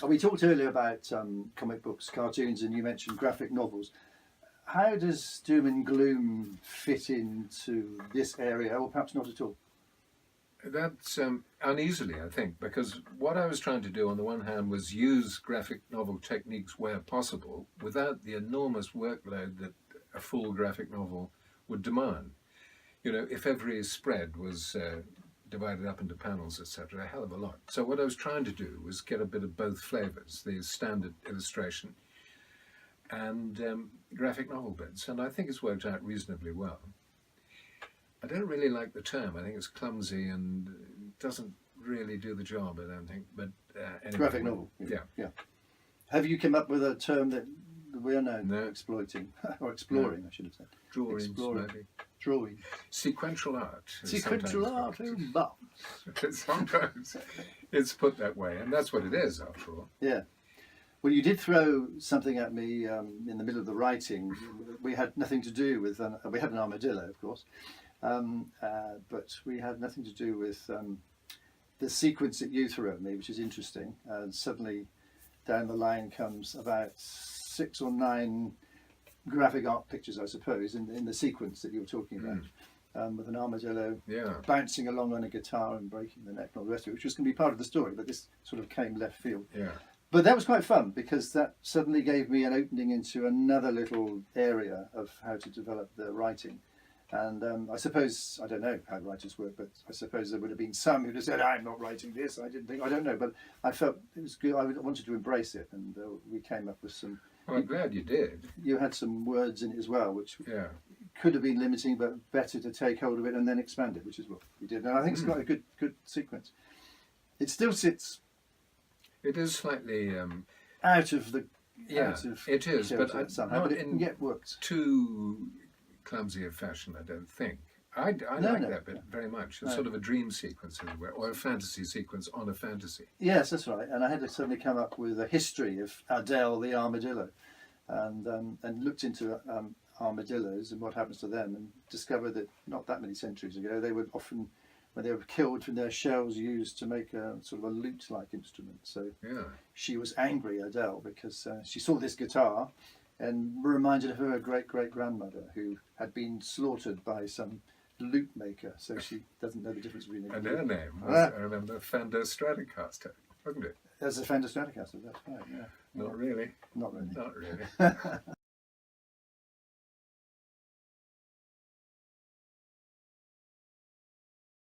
We talked earlier about comic books, cartoons, and you mentioned graphic novels. How does Doom and Gloom fit into this area, or perhaps not at all? That's uneasily, I think, because what I was trying to do on the one hand was use graphic novel techniques where possible without the enormous workload that a full graphic novel would demand. You know, if every spread was divided up into panels, etc., a hell of a lot. So what I was trying to do was get a bit of both flavors, the standard illustration and graphic novel bits, and I think it's worked out reasonably well. I don't really like the term. I think it's clumsy and doesn't really do the job, I don't think. But anyway, Graphic novel. Yeah. Have you come up with a term that we are now No. exploiting, or exploring, I should have said? Drawings, Exploring. maybe. Drawing. Sequential art. is Sequential art, sometimes but sometimes it's put that way, and that's what it is, after all. yeah. Well, you did throw something at me in the middle of the writing. We had nothing to do with, we had an armadillo, of course, but we had nothing to do with the sequence that you threw at me, which is interesting. And suddenly down the line comes about 6 or 9 graphic art pictures, I suppose, in the sequence that you were talking about, with an armadillo bouncing along on a guitar and breaking the neck and all the rest of it, which was going to be part of the story, but this sort of came left field. Yeah. But that was quite fun because that suddenly gave me an opening into another little area of how to develop the writing. And I suppose, I don't know how writers work, but I suppose there would have been some who'd have said, I'm not writing this, I didn't think, I don't know, but I felt it was good, I wanted to embrace it, and we came up with some... Well, I'm glad you did. You had some words in it as well, which Yeah. could have been limiting, but better to take hold of it and then expand it, which is what we did. And I think it's got a good sequence. It still sits... It is slightly... out of the... Yeah, out of it is, but somehow, not but it in can get worked. too clumsy a fashion, I don't think. I like that bit very much. It's sort of a dream sequence, as it were, or a fantasy sequence on a fantasy. Yes, that's right. And I had to suddenly come up with a history of Adele the armadillo, and looked into armadillos and what happens to them, and discovered that not that many centuries ago they would often, when they were killed, from their shells used to make a sort of a lute-like instrument. So she was angry, Adele, because she saw this guitar and reminded her great-great-grandmother, who had been slaughtered by some lute maker, so she doesn't know the difference between a And lute. her name was, I remember, Fender Stratocaster, wasn't it? There's a Fender Stratocaster, that's right, yeah. Not really. Not really. Not really.